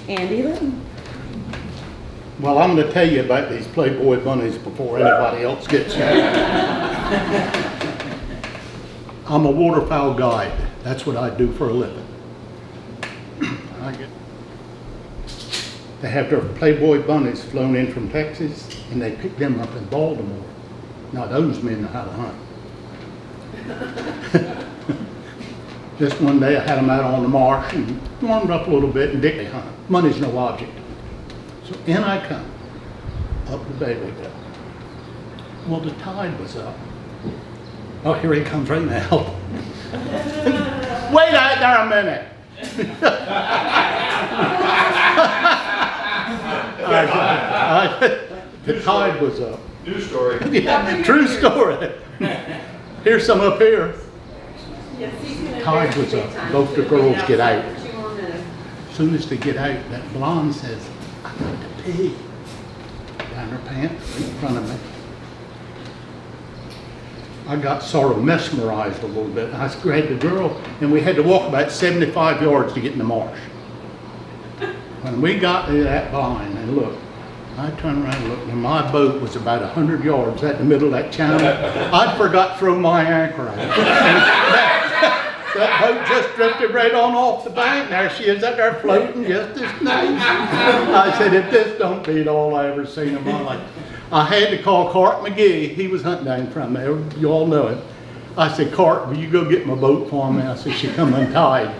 Andy Linton. Well, I'm going to tell you about these Playboy bunnies before anybody else gets here. I'm a waterfowl guide. That's what I do for a living. They have their Playboy bunnies flown in from Texas, and they pick them up in Baltimore. Now those men know how to hunt. Just one day I had them out on the marsh and warmed up a little bit and they hunt. Money's no object. So in I come, up the bay we go. Well, the tide was up. Oh, here he comes right now. Wait out there a minute. The tide was up. New story. Yeah, true story. Here's some up here. Tide was up. Both the girls get out. As soon as they get out, that blonde says, I got to pee. Down her pants, right in front of me. I got sort of mesmerized a little bit. I grabbed the girl, and we had to walk about 75 yards to get in the marsh. When we got to that line, and look, I turned around and looked, and my boat was about 100 yards at the middle of that channel. I'd forgot to throw my anchor out. That boat just drifted right on off the bank. There she is out there floating just as nice. I said, if this don't beat all I ever seen in my life. I had to call Cart McGee. He was hunting down from there. You all know it. I said, Cart, will you go get my boat for me? I said, she come untied.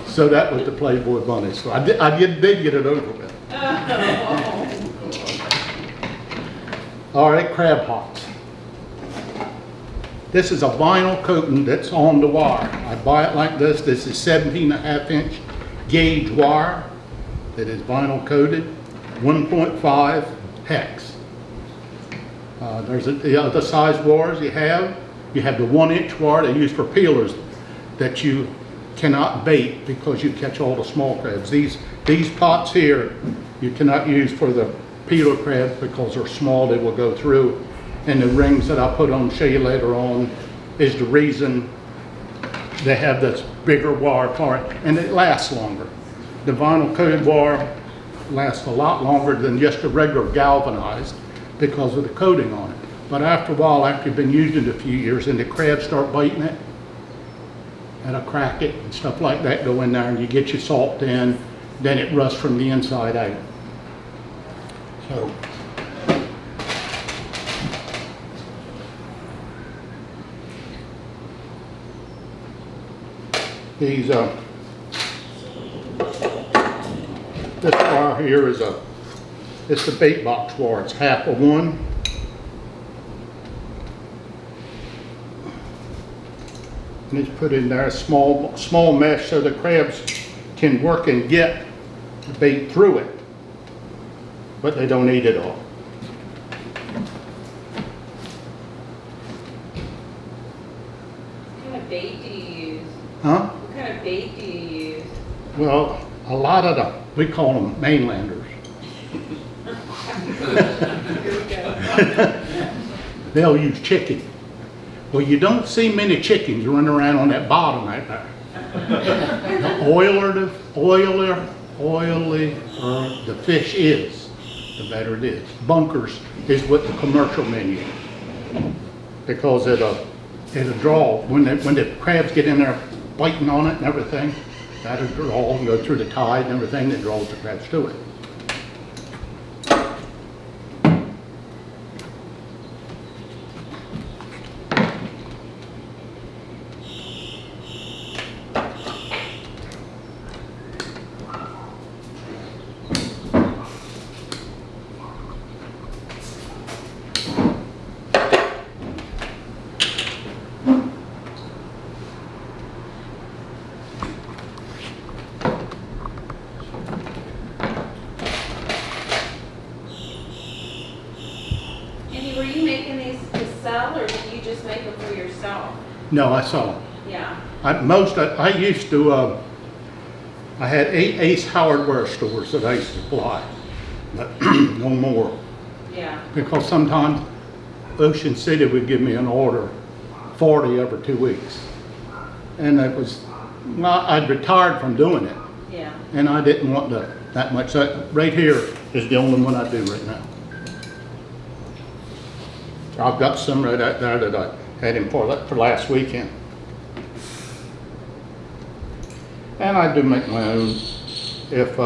So that was the Playboy bunny. So I did get it over with. All right, crab pots. This is a vinyl coating that's on the wire. I buy it like this. This is 17.5-inch gauge wire that is vinyl coated, 1.5 hex. There's the other size wires you have. You have the 1-inch wire they use for peelers that you cannot bait because you catch all the small crabs. These pots here you cannot use for the peeler crabs because they're small, they will go through. And the rings that I'll put on, show you later on, is the reason they have this bigger wire part, and it lasts longer. The vinyl coated wire lasts a lot longer than just a regular galvanized because of the coating on it. But after a while, after you've been using it a few years and the crabs start biting it, and I crack it and stuff like that, go in there and you get your salt in, then it rusts from the inside out. So. These, this wire here is it's the bait box wire. It's half of one. And it's put in there a small mesh so the crabs can work and get the bait through it, but they don't eat it all. What kind of bait do you use? Huh? What kind of bait do you use? Well, a lot of them, we call them mainlanders. They'll use chicken. Well, you don't see many chickens running around on that bottom right there. The oilier the fish is, the better it is. Bunkers is what the commercial men use because it'll draw when the crabs get in there biting on it and everything. That'll draw and go through the tide and everything that draws the crabs to it. Were you making these to sell, or did you just make them for yourself? No, I saw them. Yeah. I used to, I had 8 Ace hardware stores that I used to supply, but no more. Yeah. Because sometimes Ocean City would give me an order, 40 every 2 weeks. And that was, well, I'd retired from doing it. Yeah. and I didn't want that much. So right here is the only one I do right now. I've got some right out there that I had in for last weekend. And I do make my own. If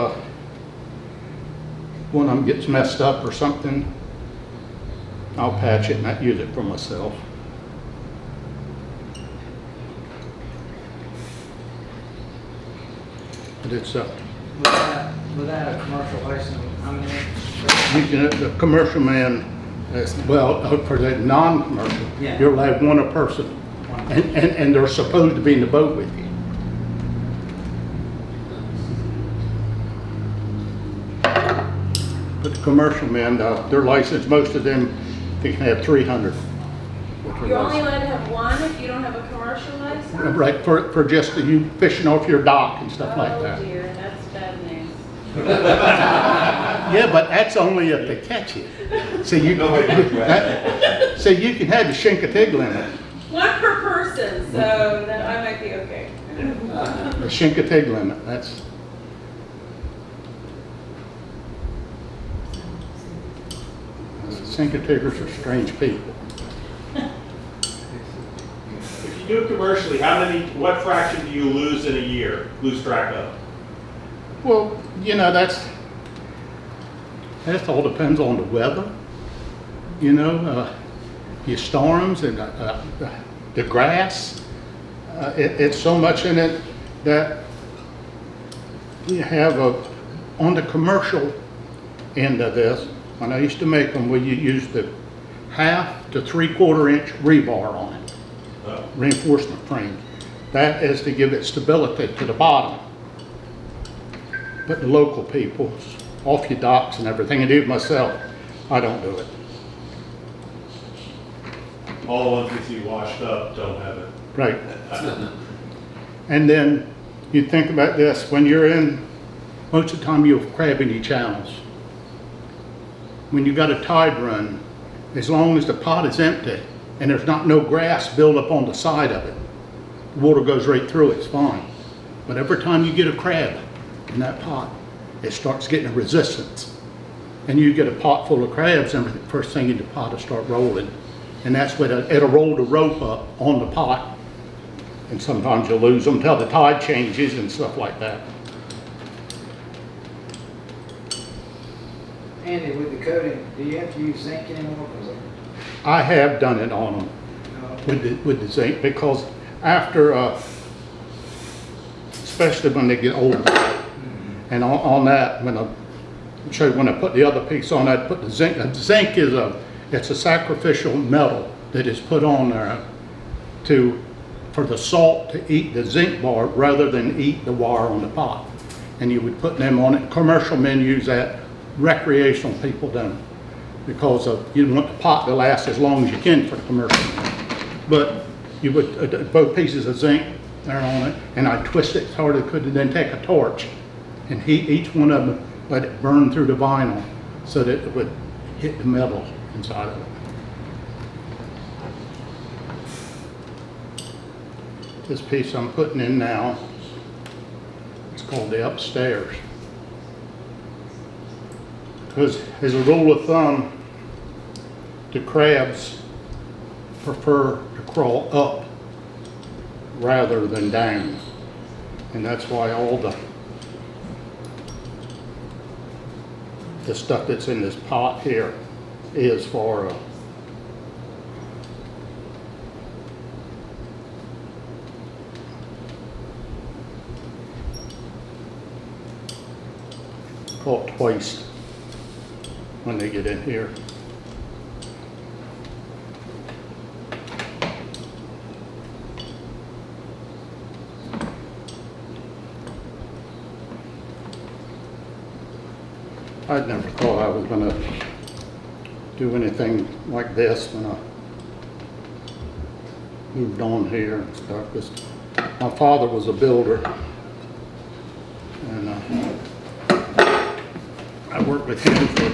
one of them gets messed up or something, I'll patch it and I use it for myself. But it's Without a commercial license, I mean, the commercial man, for the non-commercial, Yeah. you're allowed one a person, and they're supposed to be in the boat with you. But the commercial men, their license, most of them, they can have 300. with their You're only license. allowed to have one if you don't have a commercial license? Right, for just you fishing off your dock and stuff like Oh that. dear, that's bad news. Yeah, but that's only if they catch you. So you can have the Chincoteague limit. One per person, so then I might be okay. The Chincoteague limit, that's. Chincoteaguers are strange people. If you do it commercially, what fraction do you lose in a year, lose track of? Well, that all depends on the weather. Your storms and the grass. It's so much in it that you have on the commercial end of this, when I used to make them, we used the 1/2 to 3/4 inch rebar on it, reinforcement frame. That is to give it stability to the bottom. But the local people, off your docks and everything, and even myself, I don't do it. All the ones we see washed up don't have it. Right. And then you think about this, when you're most of the time you'll crab in your channels. When you got a tide run, as long as the pot is empty and there's no grass built up on the side of it, the water goes right through it, it's fine. But every time you get a crab in that pot, it starts getting a resistance. And you get a pot full of crabs, and the first thing in the pot will start rolling. And that's when it'll roll the rope up on the pot. And sometimes you'll lose them until the tide changes and stuff like that. Andy, with the coating, do you have to use zinc anymore? I have done it on them with the zinc, because after, especially when they get older, and on that, when I put the other piece on, I'd put the zinc. The zinc is it's a sacrificial metal that is put on there for the salt to eat the zinc bar rather than eat the wire on the pot. And you would put them on it. Commercial men use that. Recreational people don't, because you want the pot to last as long as you can for the commercial men. But you would both pieces of zinc there on it, and I twist it as hard as I could, and then take a torch and heat each one of them, let it burn through the vinyl so that it would hit the metal inside of it. This piece I'm putting in now, it's called the upstairs. Because as a rule of thumb, the crabs prefer to crawl up rather than down. And that's why all the stuff that's in this pot here is for called twice when they get in here. I'd never thought I was going to do anything like this when I moved on here and stuff, because my father was a builder, and I worked with him for,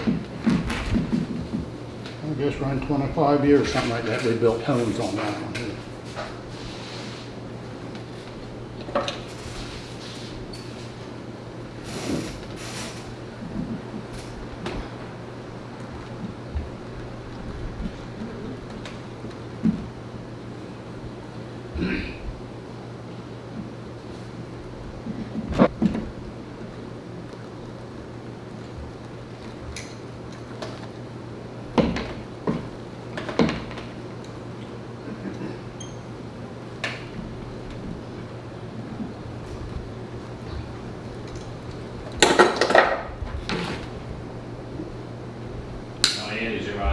I guess, around 25 years, something like that. We built homes on that one here.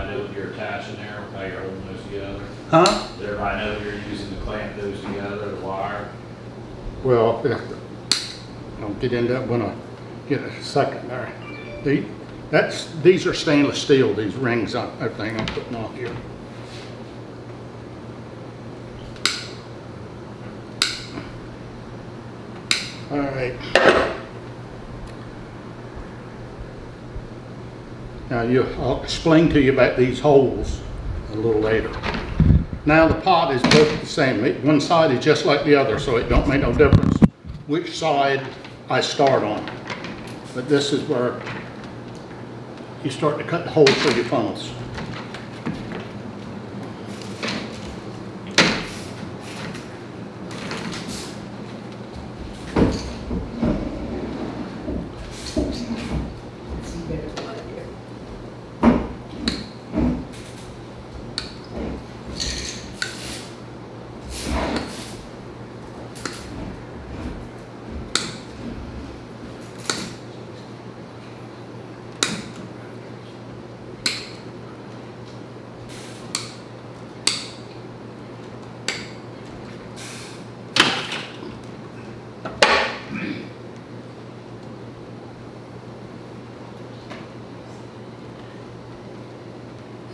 everybody know what you're attaching there, how you're holding those together? Huh? Does everybody know what you're using to clamp those together, the wire? Well, I'll get into that when I get a second there. These are stainless steel, these rings, everything I'm putting on here. All right. Now I'll explain to you about these holes a little later. Now the pot is both the same. One side is just like the other, so it don't make no difference which side I start on. But this is where you start to cut the holes for your funnels.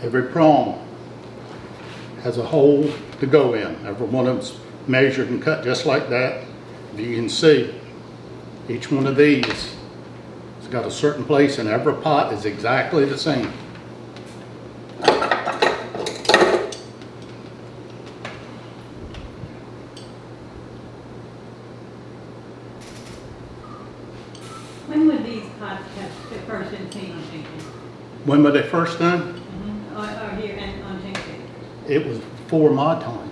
Every prong has a hole to go in. Every one of them's measured and cut just like that. You can see each one of these has got a certain place, and every pot is exactly the same. When would these pots have first been seen on Chincoteague? When were they first done? Or here and on Chincoteague? It was before my time.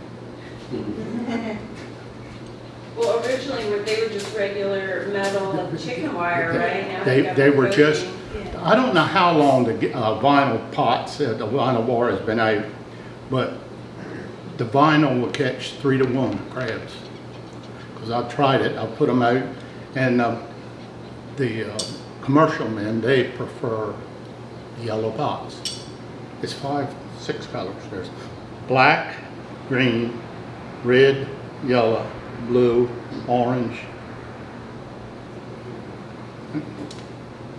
Well, originally, they were just regular metal chicken wire, right? Now They got were the just, coating. I don't know how long the vinyl pots, the vinyl wire has been out, but the vinyl will catch 3-to-1 crabs. Because I tried it, I put them out, and the commercial men, they prefer yellow pots. It's 5, 6 colors. There's black, green, red, yellow, blue, orange. I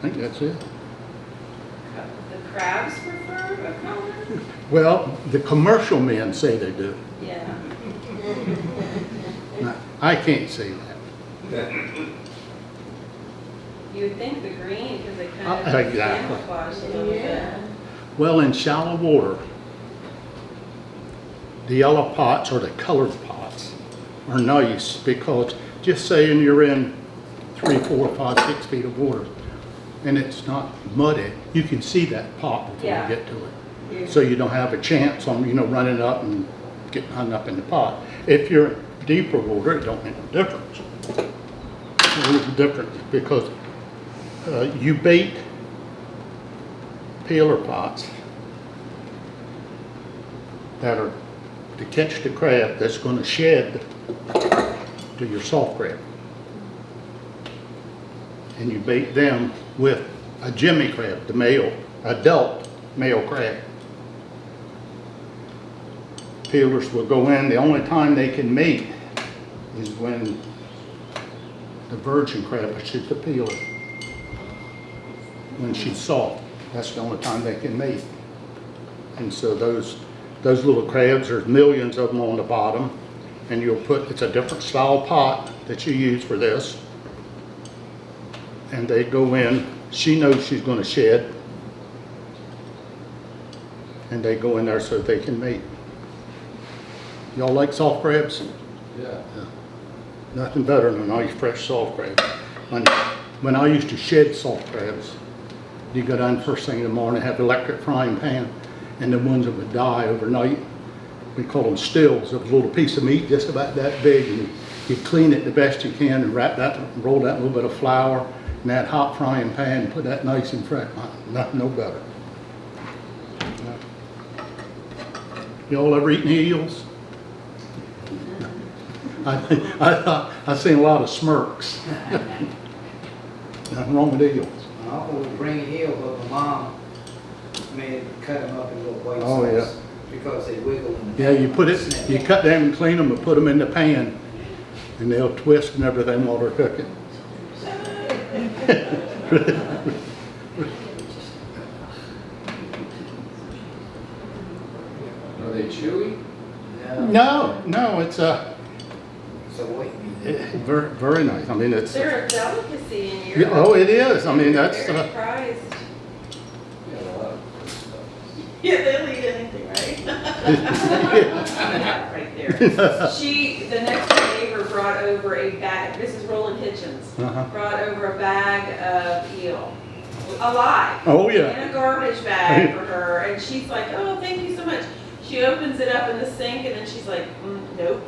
think that's it. The crabs prefer a color? Well, the commercial men say they do. Yeah. Now, I can't say that. You would think the green, because they kind of Exactly. camouflage a little bit. Well, in shallow water, the yellow pots or the colored pots are nice because just saying you're in 3, 4, 5, 6 feet of water and it's not muddy, you can see that pot before Yeah. you get to it. So you don't have a chance on, running up and getting hung up in the pot. If you're in deeper water, it don't make no difference. A little different because you bait peeler pots that are to catch the crab that's going to shed to your soft crab. And you bait them with a Jimmy crab, the male, adult male crab. Peelers will go in. The only time they can mate is when the virgin crab, which is the peeler, when she's soft. That's the only time they can mate. And so those little crabs, there's millions of them on the bottom, and it's a different style pot that you use for this. And they go in, she knows she's going to shed, and they go in there so they can mate. Y'all like soft crabs? Yeah. Nothing better than a nice fresh soft crab. When I used to shed soft crabs, you go down first thing in the morning, have an electric frying pan, and the ones that would die overnight, we call them stills, of a little piece of meat just about that big, and you clean it the best you can and roll that in a little bit of flour in that hot frying pan, and put that nice and fresh. No better. Y'all ever eaten eels? I seen a lot of smirks. Nothing wrong with eels. I always bring eels up to mom. I mean, cut them up in little white Oh, yeah. cells because they wiggle. And Yeah, you put it, snap. you cut them and clean them and put them in the pan, and they'll twist and everything while they're cooking. Are they chewy? No, it's So white meat. very, very nice. I mean, it's, They're a delicacy in yeah, Europe. oh, it is. I mean, that's, Very prized. Yeah, a lot of good stuff. Yeah, they'll eat anything, right? Right there. The next door neighbor brought over a bag, this is Roland Hitchens, Uh-huh. brought over a bag of eel, alive. Oh, yeah. In a garbage bag for her, and she's like, oh, thank you so much. She opens it up in the sink, and then she's like, nope.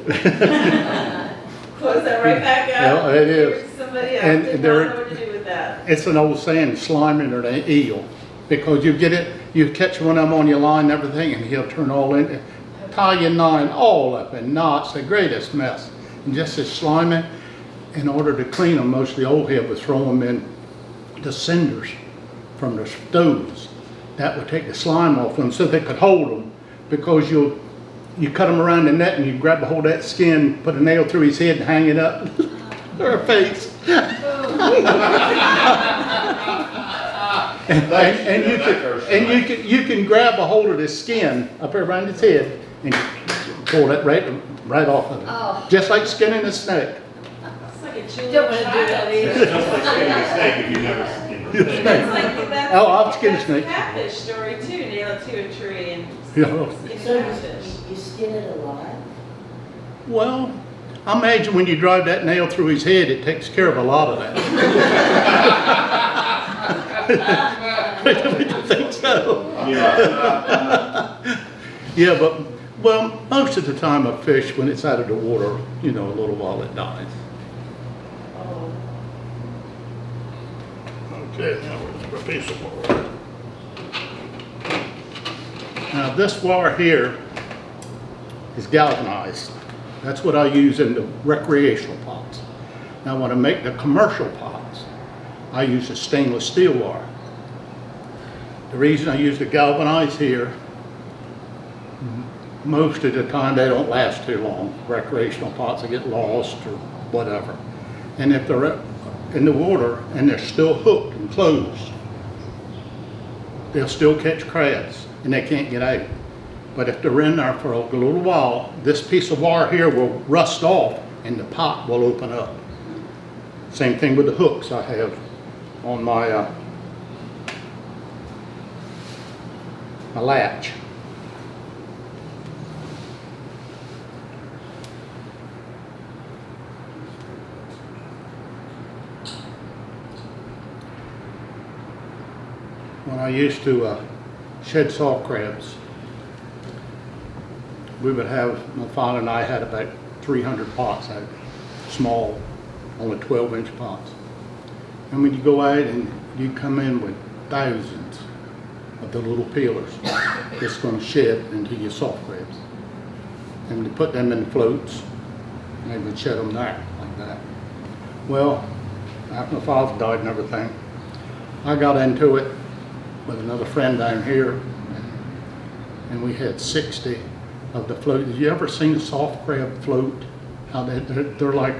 Close that right back up. Yeah, it is. Give it to somebody else. And Did not there- know what to do with that. It's an old saying, sliming or the eel, because you get it, you catch one of them on your line and everything, and he'll turn all in, tie your line all up in knots, the greatest mess. And just as slimy, in order to clean them, most of the old head would throw them in the cinders from the stoves. That would take the slime off them so they could hold them, because you cut them around the neck and you grab a hold of that skin, put a nail through his head and hang it up, or her face. And you can grab a hold of the skin up around his head and pull that right off of it. Oh. Just like skinning a snake. It's like a Julia Don't wanna do that Child. either. It's just like skinning a snake if you've never skinned a snake. It's like that's, Oh, I've skinned a that's snake. a catfish story too. Nail it to a tree and Yeah. skin So a catfish. you skin it alive? Well, I imagine when you drive that nail through his head, it takes care of a lot of that. Don't you think so? Yeah. Yeah, but, well, most of the time a fish, when it's out of the water, a little while it dies. Okay, now where's our piece of wire? Now this wire here is galvanized. That's what I use in the recreational pots. Now when I make the commercial pots, I use a stainless steel wire. The reason I use the galvanized here, most of the time they don't last too long. Recreational pots, they get lost or whatever. And if they're in the water and they're still hooked and closed, they'll still catch crabs and they can't get out. But if they're in there for a little while, this piece of wire here will rust off and the pot will open up. Same thing with the hooks I have on my my latch. When I used to shed salt crabs, we would have, my father and I had about 300 pots out, small, only 12-inch pots. And when you go out and you come in with thousands of the little peelers that's going to shed into your salt crabs. And you put them in floats, and they would shed them there, like that. Well, after my father died and everything, I got into it with another friend down here, and we had 60 of the float. Have you ever seen a soft crab float? How they're like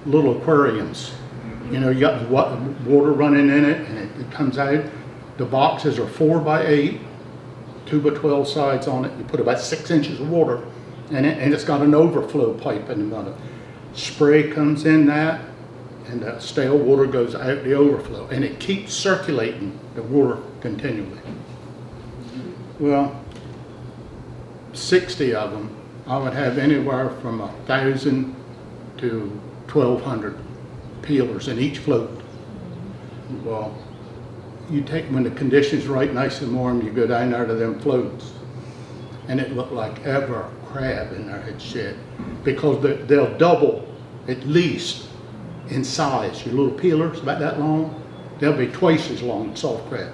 little aquariums. You got the water running in it, and it comes out. The boxes are 4 by 8, 2 by 12 sides on it. You put about 6 inches of water in it, and it's got an overflow pipe in the bottom. Spray comes in that, and that stale water goes out the overflow, and it keeps circulating the water continually. Well, 60 of them, I would have anywhere from 1,000 to 1,200 peelers in each float. Well, you take, when the condition's right, nice and warm, you go down there to them floats, and it looked like ever a crab in there had shed, because they'll double at least in size. Your little peelers, about that long, they'll be twice as long as soft crab,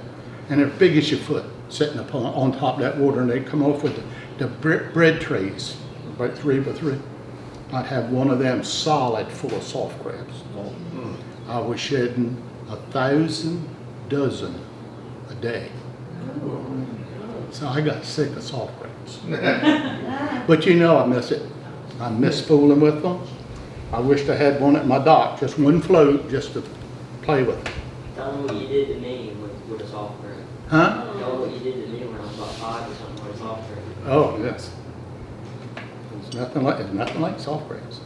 and they're big as your foot, sitting up on top of that water, and they come off with the bread trays, about 3 by 3. I'd have one of them solid full of soft crabs. I was shedding 1,000 dozen a day. So I got sick of soft crabs. But you know I miss it. I miss fooling with them. I wished I had one at my dock, just one float, just to play with. Tell them what you did to me with a soft crab. Huh? Tell them what you did to me when I was about 5 or something with a soft crab. Oh, yes. It's nothing like soft crabs.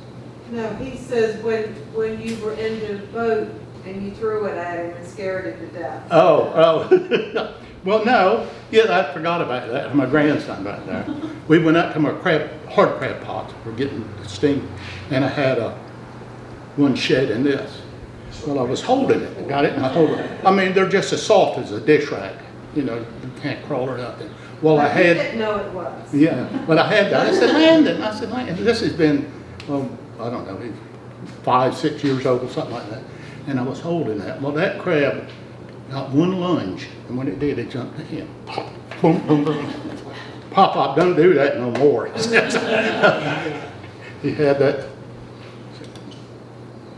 No, he says when you were in the boat and you threw it at him and scared him to death. Oh. Well, no. Yeah, I forgot about that. My grandson back there. We went up to my hard crab pots. We're getting the sting. And I had one shed in this. Well, I was holding it. I got it and I hold it. I mean, they're just as soft as a dish rag. You know, you can't crawl or nothing. Well, I But you had, didn't know it was. yeah, but I had that. I said, Landon. This has been, I don't know, 5, 6 years old or something like that. And I was holding that. Well, that crab got one lunge, and when it did, it jumped to him. Pop, boom, boom, boom. Pop, don't do that no more. He had that.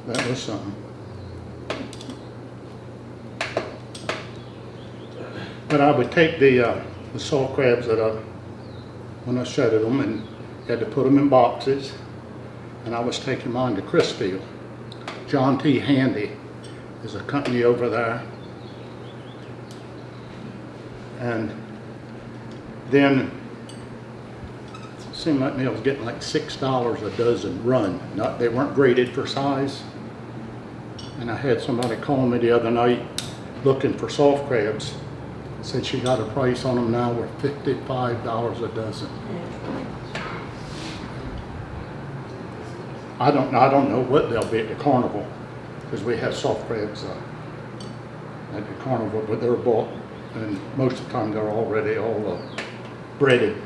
That was something. But I would take the salt crabs when I shredded them, and had to put them in boxes, and I was taking mine to Chrisfield. John T. Handy is a company over there. And then it seemed like me I was getting like $6 a dozen run. They weren't graded for size. And I had somebody call me the other night looking for soft crabs. Said she got a price on them now. We're $55 a dozen. I don't know what they'll be at the carnival, because we have soft crabs at the carnival, but they're bought, and most of the time they're already all breaded,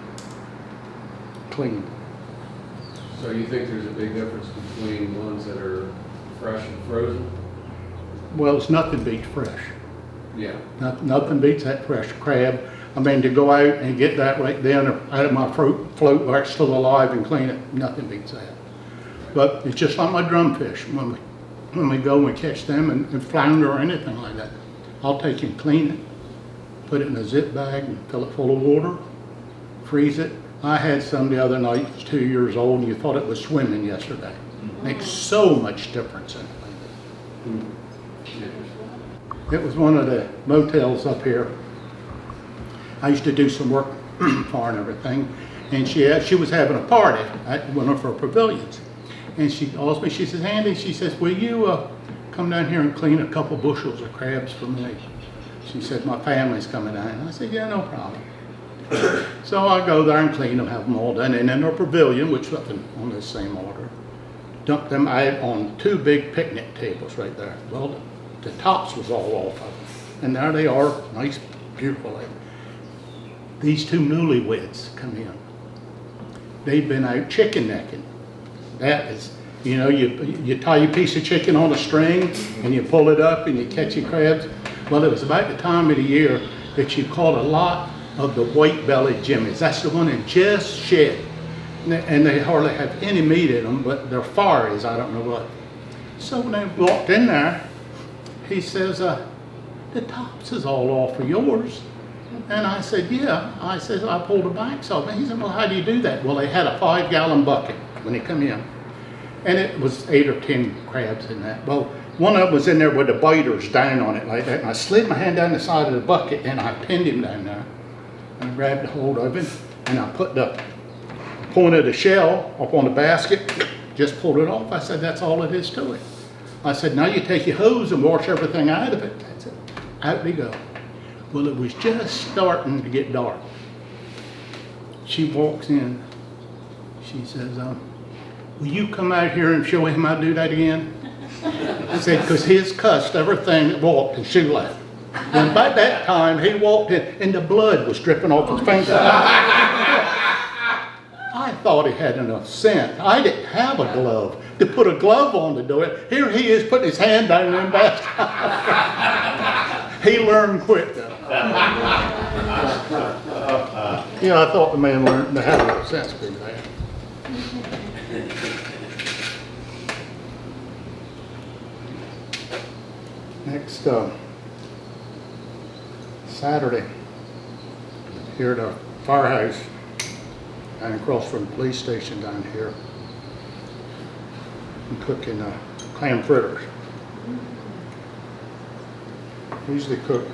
clean. So you think there's a big difference between ones that are fresh and frozen? Well, it's nothing beats fresh. Yeah. Nothing beats that fresh crab. I mean, to go out and get that right then out of my float where it's still alive and clean it, nothing beats that. But it's just like my drumfish. When we go and catch them and flounder or anything like that, I'll take and clean it, put it in a zip bag and fill it full of water, freeze it. I had some the other night, it's 2 years old, and you thought it was swimming yesterday. Makes so much difference in it. It was one of the motels up here. I used to do some work for her and everything, and she was having a party at one of her pavilions. And she calls me, she says, Andy, she says, will you come down here and clean a couple bushels of crabs for me? She said, my family's coming down. And I said, yeah, no problem. So I go there and clean them, have them all done. And in our pavilion, which was on the same order, dump them out on 2 big picnic tables right there. Well, the tops was all off of them. And there they are, nice, beautiful. These 2 newlyweds come in. They've been out chicken necking. That is, you know, you tie your piece of chicken on a string and you pull it up and you catch your crabs. Well, it was about the time of the year that you caught a lot of the white-bellied jimmies. That's the one that just shed. And they hardly have any meat in them, but they're fieries, I don't know what. So when they walked in there, he says, the tops is all off of yours. And I said, yeah. I said, I pulled the backs off. And he said, well, how do you do that? Well, they had a 5-gallon bucket when they come in. And it was 8 or 10 crabs in that. Well, one of them was in there with the biters down on it like that. And I slid my hand down the side of the bucket and I pinned him down there. And I grabbed a hold of him and I put the point of the shell up on the basket, just pulled it off. I said, that's all it is to it. I said, now you take your hose and wash everything out of it. That's it. Out they go. Well, it was just starting to get dark. She walks in. She says, will you come out here and show him how to do that again? I said, because his cussed everything that walked and shoe left. And by that time, he walked in and the blood was dripping off his fingers. I thought he had enough sense. I didn't have a glove to put a glove on to do it. Here he is putting his hand down in the basket. He learned quick though. Yeah, I thought the man learned to have enough sense to do that. Next Saturday, here at the firehouse and across from the police station down here. I'm cooking clam fritters. Usually cook,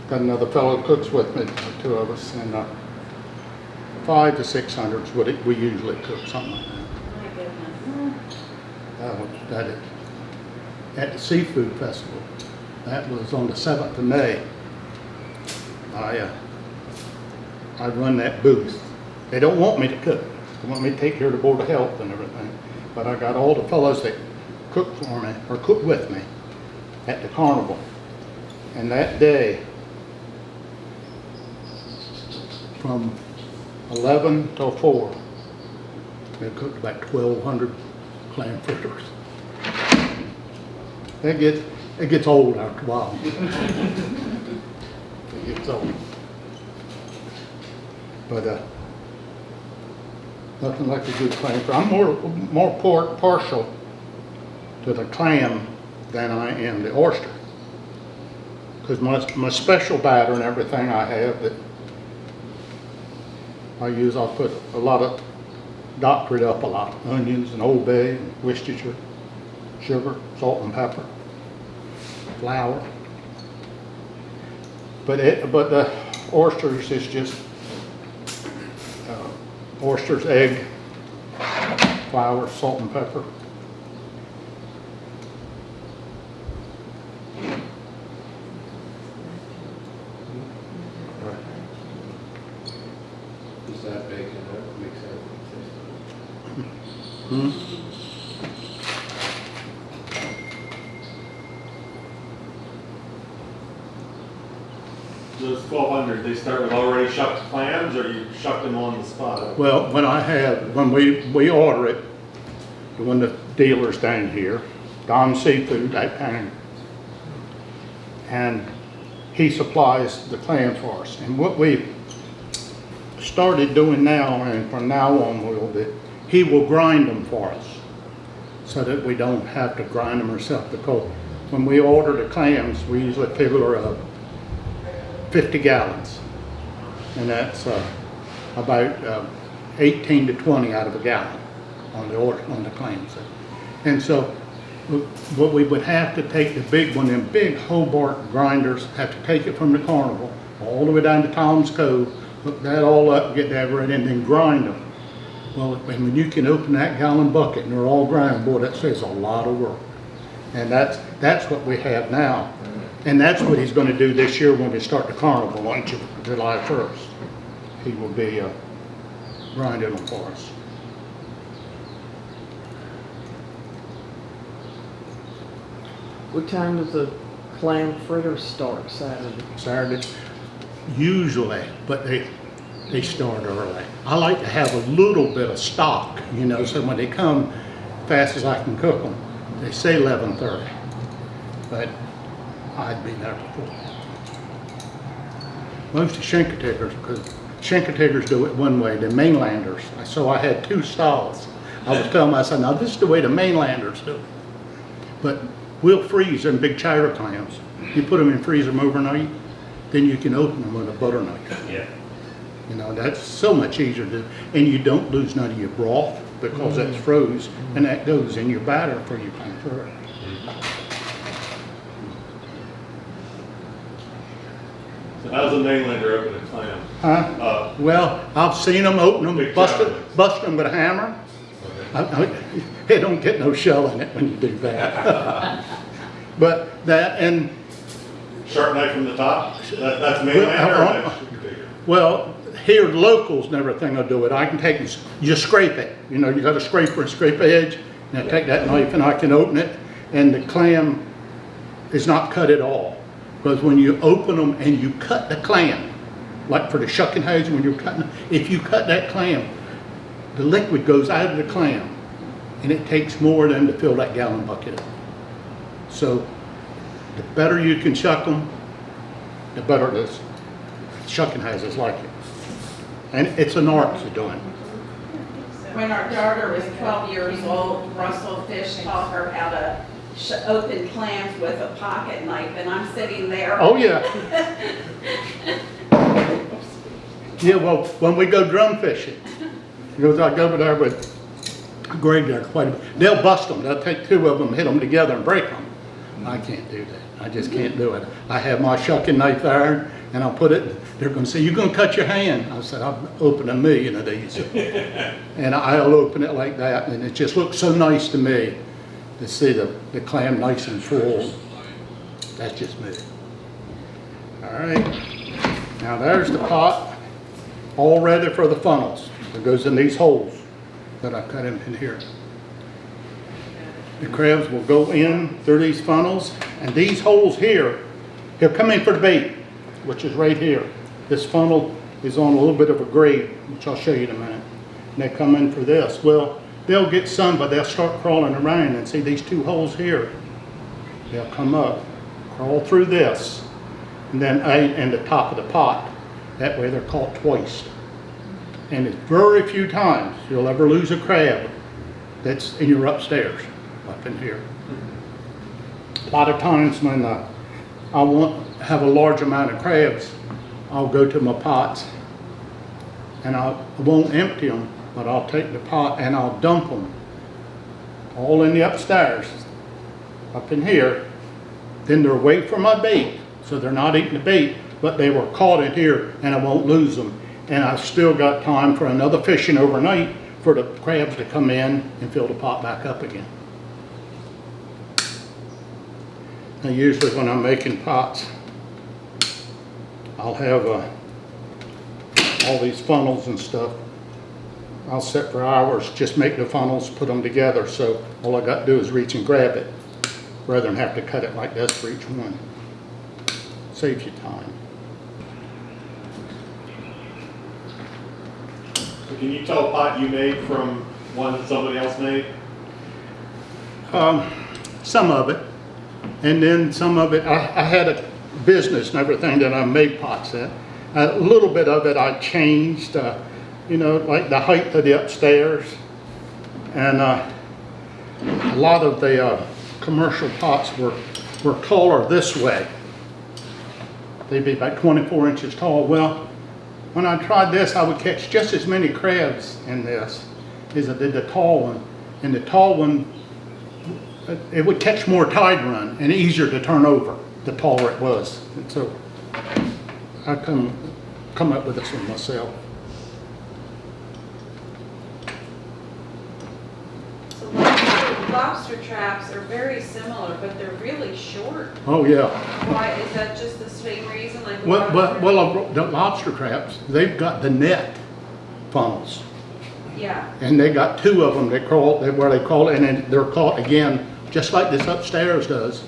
got another fellow that cooks with me, the two of us, and 500 to 600 is what we usually cook, something like that. My goodness. That is at the seafood festival. That was on the 7th of May. I run that booth. They don't want me to cook. They want me to take care of the Board of Health and everything. But I got all the fellows that cook for me, or cook with me, at the carnival. And that day, from 11 till 4, they cooked about 1,200 clam fritters. It gets old after a while. It gets old. But nothing like a good clam fry. I'm more partial to the clam than I am the oyster. Because my special batter and everything I have that I use, I'll put a lot of, doctor it up a lot. Onions and Old Bay, and Worcestershire, sugar, salt and pepper, flour. But the oysters is just oysters, egg, flour, salt and pepper. Is that bacon that makes everything Hmm? Those 1,200, they start with already shucked clams, or you shuck them on the spot? Well, when we order it, when the dealer's down here, Don Seafood, that kind, and he supplies the clams for us. And what we started doing now, and from now on we'll do, he will grind them for us, so that we don't have to grind them ourselves. Because when we order the clams, we usually figure 50 gallons, and that's about 18 to 20 out of a gallon on the clams. And so what we would have to take the big one, them big Hobart grinders, have to take it from the carnival all the way down to Tom's Cove, hook that all up, get that ready, and then grind them. Well, when you can open that gallon bucket and they're all ground, boy, that saves a lot of work. And that's what we have now. And that's what he's going to do this year when we start the carnival on July 1st. He will be grinding them for us. What time does the clam fritter start Saturday? Saturday, usually, but they start early. I like to have a little bit of stock, so when they come, fast as I can cook them. They say 11:30, but I'd be there before. Most of Chincoteaguers, because Chincoteaguers do it one way, the mainlanders. So I had two styles. I was telling myself, now this is the way the mainlanders do it. But we'll freeze them big chowder clams. You put them in the freezer overnight, then you can open them with a butter knife. Yeah. That's so much easier to do. And you don't lose none of your broth because that's froze, and that goes in your batter for your clam fritter. So how's a mainlander open a clam? Huh? Well, I've seen them open them, Big bust chowder. them with a hammer. It don't get no shell in it when you do that. But that, and Sharp knife from the top? That's mainlander or that's Chincoteague? well, here the locals and everything will do it. I can take and you scrape it. You got a scraper and scrape the edge. And I take that knife and I can open it, and the clam is not cut at all. Because when you open them and you cut the clam, like for the shucking hose, when you're cutting, if you cut that clam, the liquid goes out of the clam, and it takes more than to fill that gallon bucket up. So the better you can shuck them, the better the shucking hoses like it. And it's an art to doing. When our daughter was 12 years old, Russell Fish taught her how to open clams with a pocket knife, and I'm sitting there. Oh yeah. Yeah, well, when we go drum fishing, because I go over there with Greg there quite a bit, they'll bust them. They'll take two of them, hit them together and break them. I can't do that. I just can't do it. I have my shucking knife there and I'll put it, they're gonna say, you're gonna cut your hand. I said, I've opened 1,000,000 of these. And I'll open it like that and it just looks so nice to me to see the clam nice and full. That's just me. All right, now there's the pot, all ready for the funnels. It goes in these holes that I cut in here. The crabs will go in through these funnels, and these holes here, he'll come in for the bait, which is right here. This funnel is on a little bit of a grade, which I'll show you in a minute. And they come in for this. Well, they'll get some, but they'll start crawling around and see these two holes here. They'll come up, crawl through this, and then in the top of the pot. That way they're caught twice. And it's very few times you'll ever lose a crab that's in your upstairs, up in here. A lot of times when I have a large amount of crabs, I'll go to my pots and I won't empty them, but I'll take the pot and I'll dump them all in the upstairs, up in here. Then they're away from my bait, so they're not eating the bait, but they were caught in here and I won't lose them. And I've still got time for another fishing overnight for the crabs to come in and fill the pot back up again. Now usually when I'm making pots, I'll have all these funnels and stuff. I'll sit for hours, just make the funnels, put them together, so all I got to do is reach and grab it, rather than have to cut it like this for each one. Saves you time. So can you tell a pot you made from one that somebody else made? Some of it, and then some of it, I had a business and everything that I made pots in. A little bit of it I changed, you know, like the height of the upstairs, and a lot of the commercial pots were taller this way. They'd be about 24 inches tall. Well, when I tried this, I would catch just as many crabs in this as I did the tall one. And the tall one, it would catch more tide run and easier to turn over the taller it was. And so I come up with this one myself. So lobster traps are very similar, but they're really short. Oh yeah. Why, is that just the same reason? Like Well, the lobster traps, they've got the net funnels. Yeah. And they got two of them that crawl, where they crawl, and then they're caught again, just like this upstairs does.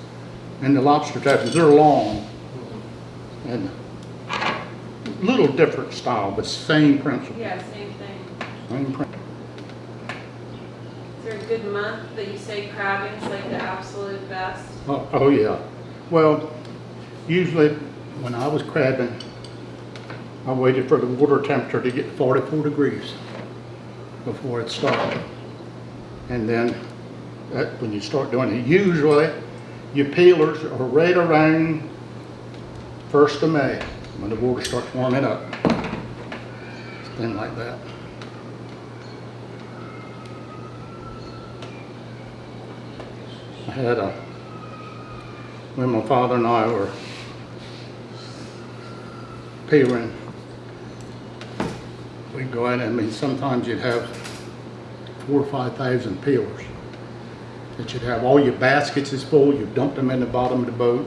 And the lobster traps, they're long. And little different style, but same principle. Yeah, same thing. Same principle. Is there a good month that you say crabbing's like the absolute best? Oh yeah. Well, usually when I was crabbing, I waited for the water temperature to get 44 degrees before it started. And then when you start doing it, usually your peelers are right around 1st of May when the water starts warming up. Thing like that. I had when my father and I were peeling, we'd go in, I mean, sometimes you'd have 4,000 or 5,000 peelers. That you'd have all your baskets is full, you dumped them in the bottom of the boat.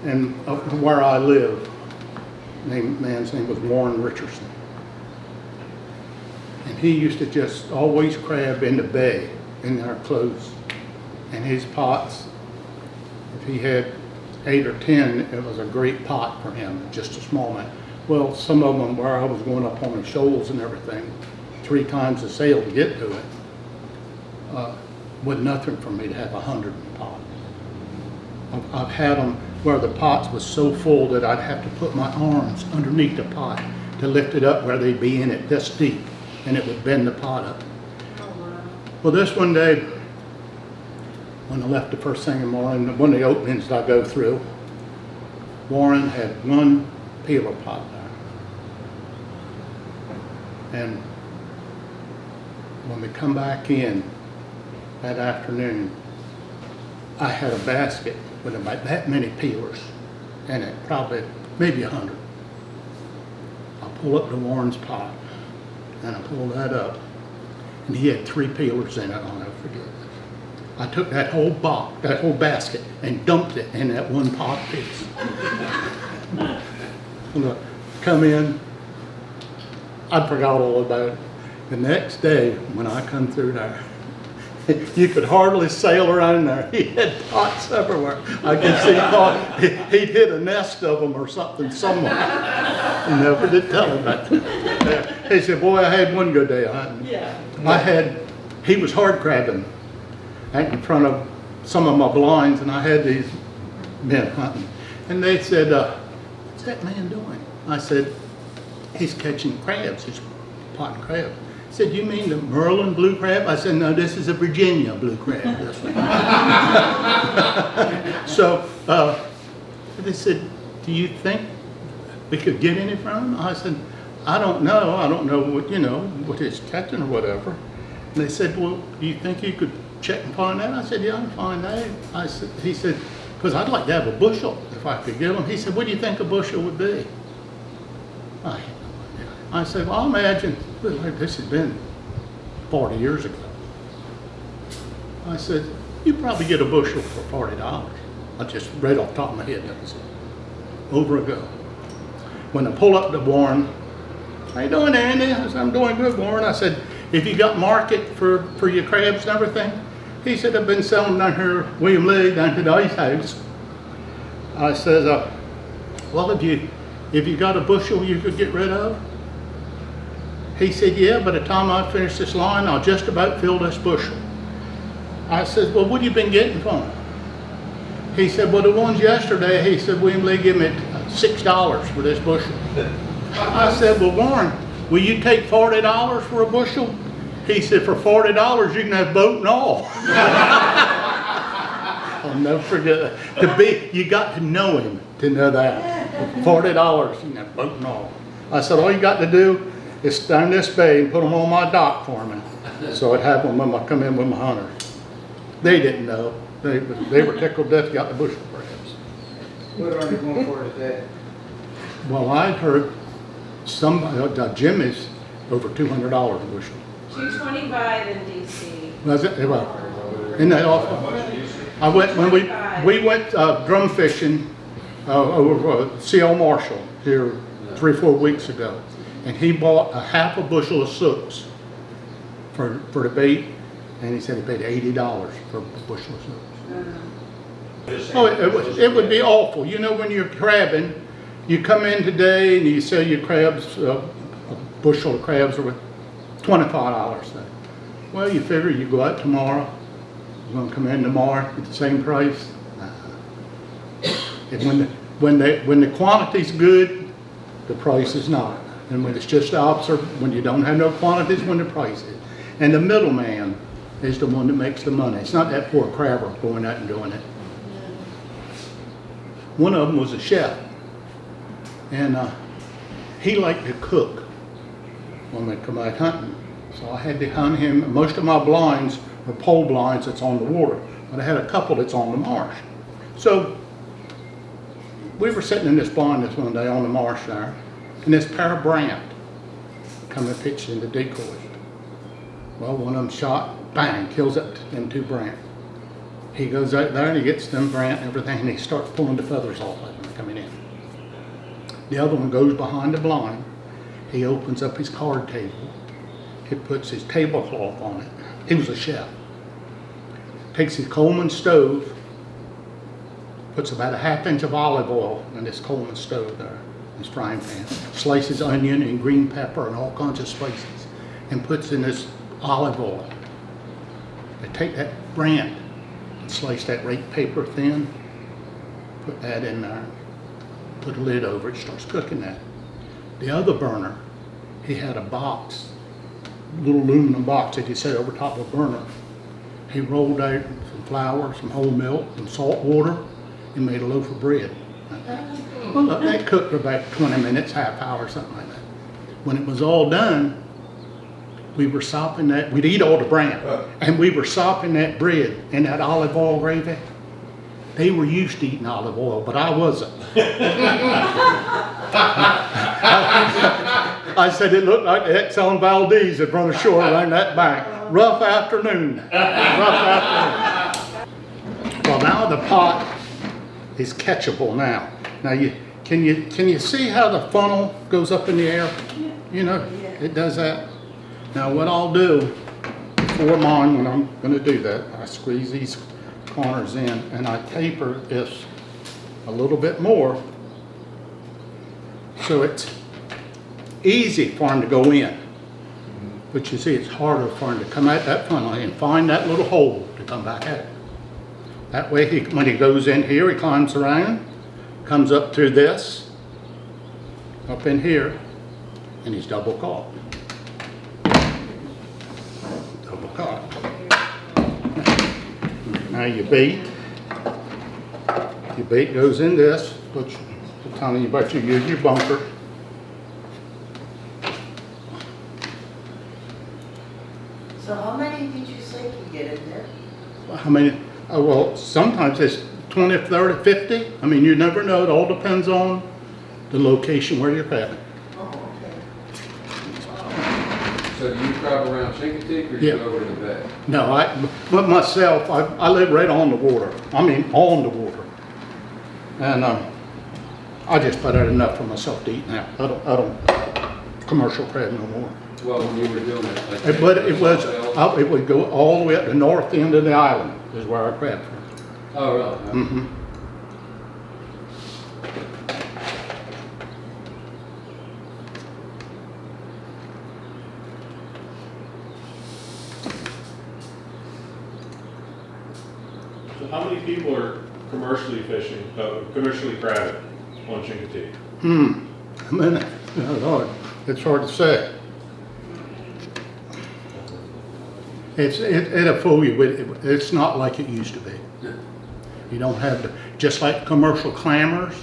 And up where I live, man's name was Warren Richardson. And he used to just always crab in the bay, in our clothes. And his pots, if he had 8 or 10, it was a great pot for him, just a small man. Well, some of them where I was going up on the shoals and everything, 3 times the sail to get to it, was nothing for me to have 100 in the pot. I've had them where the pots was so full that I'd have to put my arms underneath the pot to lift it up where they'd be in it this deep, and it would bend the pot up. Oh, wow. Well, this one day, when I left the first thing in the morning, one of the openings that I go through, Warren had one peeler pot there. And when we come back in that afternoon, I had a basket with about that many peelers in it, probably maybe 100. I pull up the Warren's pot, and I pull that up, and he had 3 peelers in it. I'll never forget it. I took that whole box, that whole basket, and dumped it in that one pot piece. Look, come in, I forgot all about it. The next day, when I come through there, you could hardly sail around in there. He had pots everywhere. I could see pot. He'd hit a nest of them or something somewhere. He never did tell him that. He said, boy, I had one good day hunting. Yeah. He was hard crabbing out in front of some of my blinds, and I had these men hunting. And they said, what's that man doing? I said, he's catching crabs. He's potting crabs. He said, you mean the Merlin blue crab? I said, no, this is a Virginia blue crab. This one. So they said, do you think we could get any from him? I said, I don't know. I don't know what, what he's catching or whatever. And they said, well, do you think you could check and find that? I said, yeah, I can find that. He said, because I'd like to have a bushel if I could get them. He said, what do you think a bushel would be? I said, well, I imagine, this had been 40 years ago. I said, you probably get a bushel for $40. I just read off the top of my head, that was over ago. When I pull up to Warren, how you doing, Andy? I said, I'm doing good, Warren. I said, if you got market for your crabs and everything? He said, I've been selling down here, William Lee, down to the ice house. I said, well, if you got a bushel you could get rid of? He said, yeah, by the time I finish this line, I'll just about fill this bushel. I said, well, what have you been getting for them? He said, well, the ones yesterday, he said, William Lee gave me $6 for this bushel. I said, well, Warren, will you take $40 for a bushel? He said, for $40, you can have boat and all. I'll never forget that. You got to know him to know that. $40, you can have boat and all. I said, all you got to do is stand this bay and put them on my dock for me. So it happened when I come in with my hunters. They didn't know. They were tickled death, got the bushel crabs. What are you going for today? Well, I've heard Jimmy's over $200 a bushel. $225 in DC. Was it? Well, isn't that awful? I went when we went drum fishing over C.L. Marshall here 3 or 4 weeks ago, and he bought a half a bushel of sooks for the bait, and he said he paid $80 for a bushel of sooks. Oh, it would be awful. You know, when you're crabbing, you come in today and you sell your crabs, a bushel of crabs are worth $25. Well, you figure you go out tomorrow, you're going to come in tomorrow at the same price. And when the quantity's good, the price is not. And when it's just the opposite, when you don't have no quantities, when the price is. And the middleman is the one that makes the money. It's not that poor crabber going out and doing it. One of them was a chef, and he liked to cook when we come out hunting. So I had to hunt him. Most of my blinds are pole blinds that's on the water, but I had a couple that's on the marsh. So we were sitting in this blind this one day on the marsh there, and this pair of brant come and pitched in the decoys. Well, one of them shot, bang, kills them 2 brant. He goes out there and he gets them brant and everything, and he starts pulling the feathers off of them coming in. The other one goes behind the blind. He opens up his card table. He puts his tablecloth on it. He was a chef. Takes his Coleman stove, puts about a ½ inch of olive oil in this Coleman stove there, his frying pan, slices onion and green pepper and all kinds of spices, and puts in this olive oil. They take that brant and slice that rake paper thin, put that in there, put a lid over it, starts cooking that. The other burner, he had a box, little aluminum box that he set over top of a burner. He rolled out some flour, some whole milk, some salt water, and made a loaf of bread. Well, that cooked for about 20 minutes, half hour, something like that. When it was all done, we were sopping that, we'd eat all the bran, and we were sopping that bread in that olive oil gravy. They were used to eating olive oil, but I wasn't. I said it looked like the Exxon Valdez had run ashore around that bank. Rough afternoon. Well, now the pot is catchable now. Now can you see how the funnel goes up in the air? You know, it does that. Now what I'll do for mine when I'm going to do that, I squeeze these corners in and I taper this a little bit more so it's easy for him to go in. But you see, it's harder for him to come out that funnel and find that little hole to come back out. That way, when he goes in here, he climbs around, comes up through this, up in here, and he's double caught. Double caught. Now your bait goes in this, which I'm telling you about, you use your bunker. So how many did you say you get in there? How many? Well, sometimes it's 20, 30, 50. I mean, you never know. It all depends on the location where you're crabbing. Oh, okay. So do you travel around Chincoteague or do you go over to the bay? No, but myself, I live right on the water. I mean, on the water. And I just put out enough for myself to eat now. I don't commercial crab no more. Well, when you were doing it, like. But it would go all the way up the north end of the island is where I crabbed from. Oh, really? Mm-hmm. So how many people are commercially fishing, commercially crabbing on Chincoteague? I mean, oh Lord, it's hard to say. It'll fool you, but it's not like it used to be. You don't have just like commercial clammers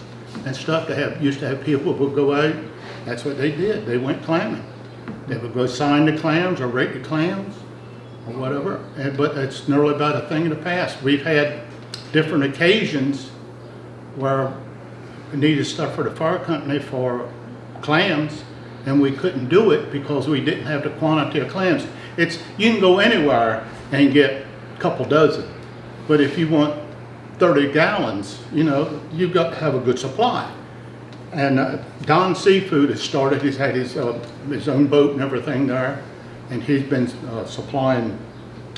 and stuff. Used to have people who would go out. That's what they did. They went clamming. They would go sign the clams or rate the clams or whatever. But it's nearly about a thing in the past. We've had different occasions where we needed stuff for the fire company for clams, and we couldn't do it because we didn't have the quantity of clams. You can go anywhere and get a couple dozen, but if you want 30 gallons, you know, you've got to have a good supply. And Don Seafood has started, he's had his own boat and everything there, and he's been supplying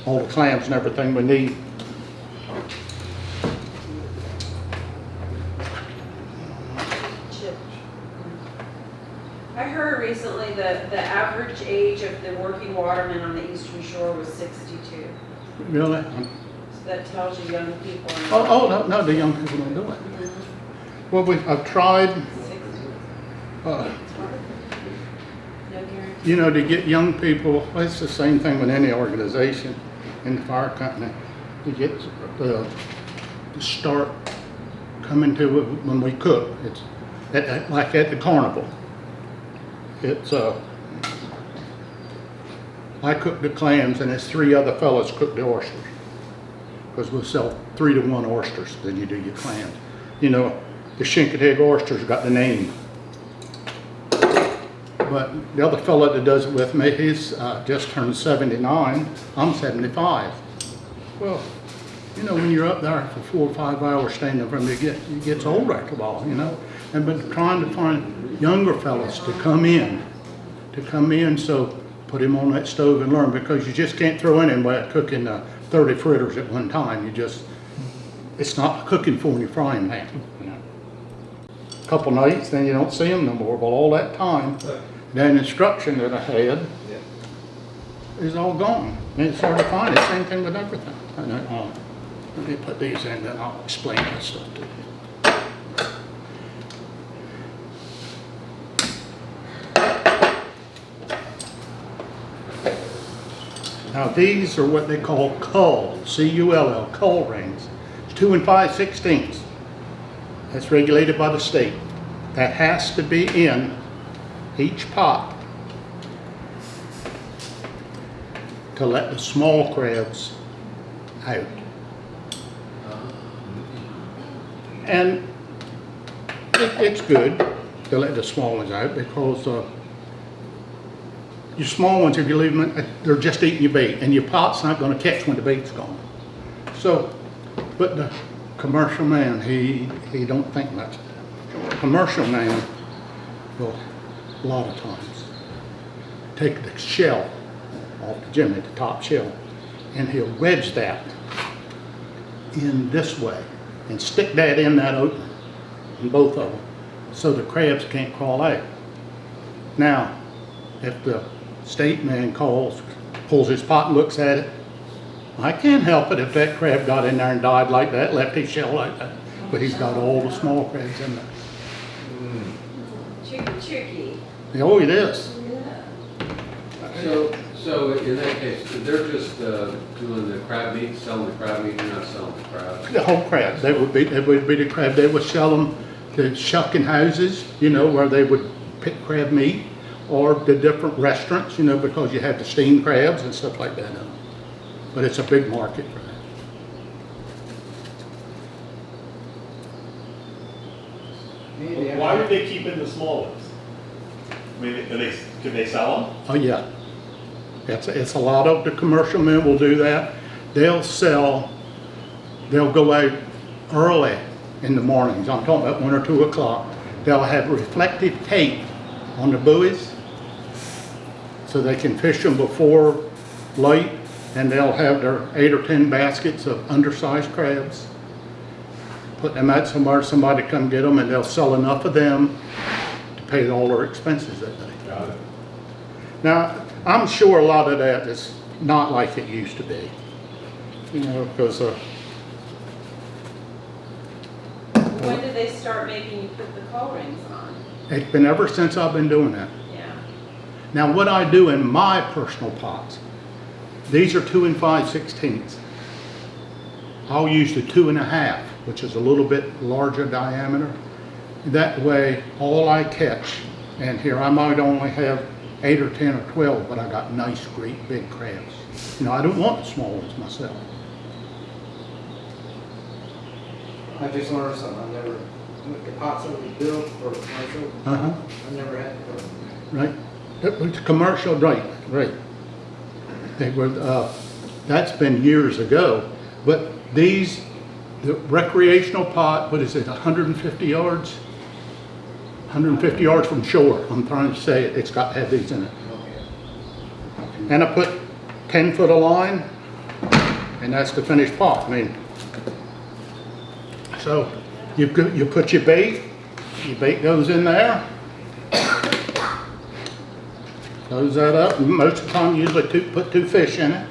all the clams and everything we need. I heard recently that the average age of the working waterman on the Eastern Shore was 62. Really? So that tells you young people. No, the young people don't do it. Well, I've tried, 60. No guarantee. you know, to get young people, well, it's the same thing with any organization in the fire company, to get to start coming to it when we cook. It's like at the carnival. It's I cook the clams and it's 3 other fellas cook the oysters, because we'll sell 3 to 1 oysters than you do your clams. You know, the Chincoteague oysters got the name, but the other fella that does it with me, he's just turned 79. I'm 75. Well, you know, when you're up there for 4 or 5 hours standing from it gets old after a while, you know. And been trying to find younger fellas to come in, so put him on that stove and learn, because you just can't throw anybody cooking 30 fritters at one time. It's not cooking for in your frying pan. You know. A couple nights, then you don't see them no more. Well, all that time, that instruction that I had is all gone. And it's hard to find it. Same thing with everything. Let me put these in, then I'll explain that stuff to you. Now these are what they call cull, C-U-L-L, cull rings. It's 2 5/16. That's regulated by the state. That has to be in each pot. to let the small crabs out. And it's good to let the small ones out because your small ones, if you leave them, they're just eating your bait, and your pot's not going to catch when the bait's gone. So, but the commercial man, he don't think much of that. Commercial man will, a lot of times, take the shell off the chimney, the top shell, and he'll wedge that in this way and stick that in that opening, in both of them, so the crabs can't crawl out. Now, if the state man pulls his pot and looks at it, I can't help it if that crab got in there and died like that, left his shell like that, but he's got all the small crabs in there. Tricky. Oh, it is. So in that case, they're just doing the crab meat, selling the crab meat, they're not selling the crab? The whole crab, they would be the crab. They would sell them to shucking houses, you know, where they would pick crab meat, or the different restaurants, you know, because you have the steamed crabs and stuff like that. But it's a big market for that. Andy, Why would they keep in the small ones? I mean, could they sell them? Oh, yeah. It's a lot of the commercial men will do that. They'll go out early in the mornings. I'm talking about 1 or 2 o'clock. They'll have reflective tape on the buoys so they can fish them before light, and they'll have their 8 or 10 baskets of undersized crabs. Put them out somewhere, somebody come get them, and they'll sell enough of them to pay all their expenses that day. Got it. Now, I'm sure a lot of that is not like it used to be, you know, because When did they start making you put the coal rings on? it's been ever since I've been doing that. Yeah. Now, what I do in my personal pots, these are 2 5/16. I'll use the 2 1/2, which is a little bit larger diameter. That way, all I catch, and here I might only have 8 or 10 or 12, but I got nice, great big crabs. You know, I don't want the small ones myself. I just learned something. The pots that we built for commercial, Uh-huh. I never had to put them. Right? It was commercial, right. They were, that's been years ago, but the recreational pot, what is it, 150 yards? 150 yards from shore, I'm trying to say it's got to have these in it. And I put 10 foot of line, and that's the finished pot. I mean, so you put your bait goes in there, close that up, and most of the time you usually put 2 fish in it.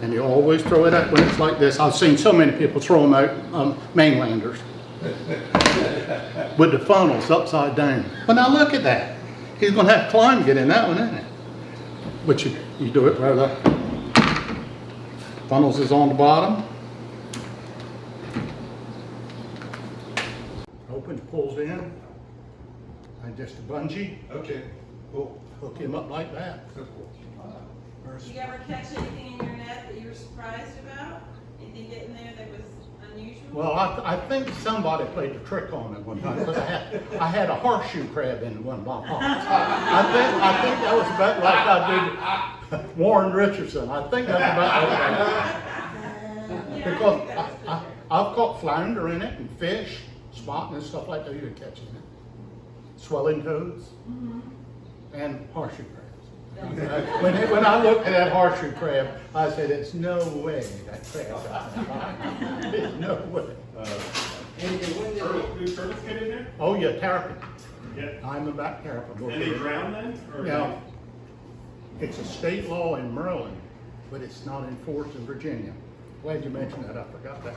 And you always throw it out when it's like this. I've seen so many people throw them out, mainlanders, with the funnels upside down. But now look at that. He's going to have to climb to get in that one, isn't it? But you do it where the funnels is on the bottom. Open, pulls in, and just a bungee. Okay, cool. Hook him up like that. Did you ever catch anything in your net that you were surprised about? Anything get in there that was unusual? Well, I think somebody played the trick on me one time, because I had a horseshoe crab in one of my pots. I think that was about like I did Warren Richardson. I think that's about like that. Because I've caught flounder in it, and fish, spotting and stuff like that. You can catch in it. Swelling toads, and horseshoe crabs. When I looked at that horseshoe crab, I said, "It's no way that crab got that bite. There's no way." Do turtles get in there? Oh yeah, terrapin. Yeah. I'm about terrapin. And they drown then? Or Now, it's a state law in Maryland, but it's not enforced in Virginia. Glad you mentioned that. I forgot that.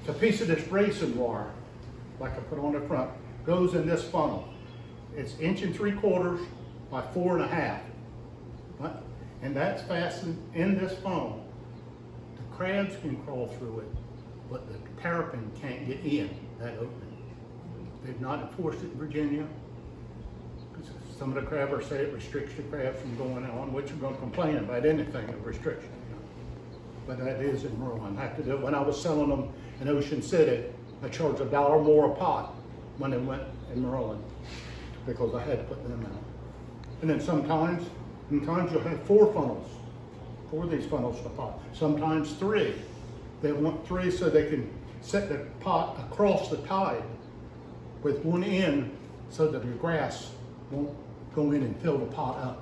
It's a piece of this racing wire, like I put on the front, goes in this funnel. It's 1 3/4 by 4 1/2. And that's fastened in this funnel. The crabs can crawl through it, but the terrapin can't get in that opening. They've not enforced it in Virginia. Some of the crabbers say it restricts the crabs from going on, which I'm gonna complain about anything, a restriction. But that is in Merlin. I have to do it. When I was selling them in Ocean City, I charged $1 more a pot when they went in Merlin, because I had to put them out. And then sometimes you'll have 4 funnels, 4 of these funnels in a pot, sometimes 3. They want 3 so they can set the pot across the tide with one end so that the grass won't go in and fill the pot up.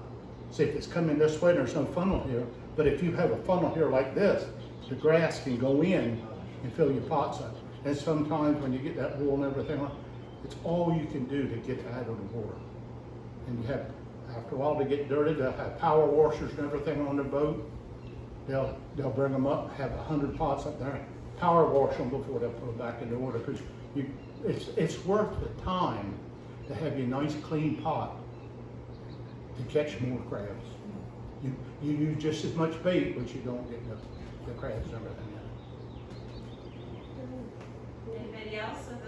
See, if it's coming this way, there's no funnel here, but if you have a funnel here like this, the grass can go in and fill your pots up. And sometimes when you get that wool and everything, it's all you can do to get it out of the water. And you have, after a while, they get dirty, they'll have power washers and everything on their boat. They'll bring them up, have 100 pots up there, power wash them before they put them back in the water, because it's worth the time to have your nice clean pot to catch more crabs. You use just as much bait, but you don't get the crabs and everything in it. Anybody else with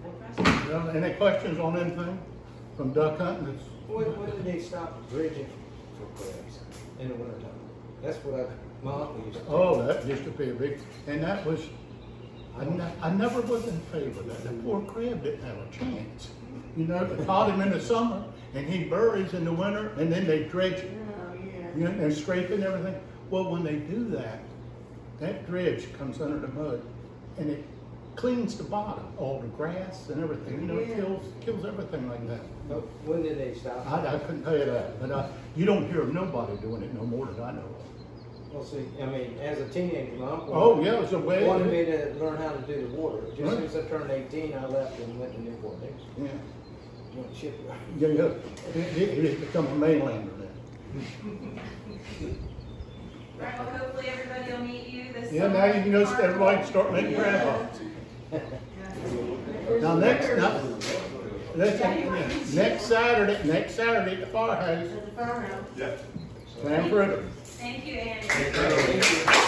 a question? Well, any questions on anything from duck hunting? When did they stop dredging for crabs in the wintertime? That's what my uncle used to do. Oh, that used to be a big, and that was, I never was in favor of that. The poor crab didn't have a chance. You know, they caught him in the summer, and he buries in the winter, and then they dredge it. You know, and scrape and everything. Well, when they do that, that dredge comes under the mud, and it cleans the bottom, all the grass and everything. You know, it kills everything like that. But when did they stop? I couldn't tell you that, but you don't hear of nobody doing it no more that I know of. Well, see, I mean, as a teenager, my uncle Oh, yeah, it was a way. wanted me to learn how to do the water. Just as soon as I turned 18, I left and went to Newport News. Yeah. Went shipyard. Yeah, it become a mainlander then. Right, well, hopefully everybody will meet you this Yeah, summer. now you can go, everybody can start making crab pots. Now, next Saturday at the firehouse, At the firehouse. Yeah. plan for it. Thank you, Andy. Thank you.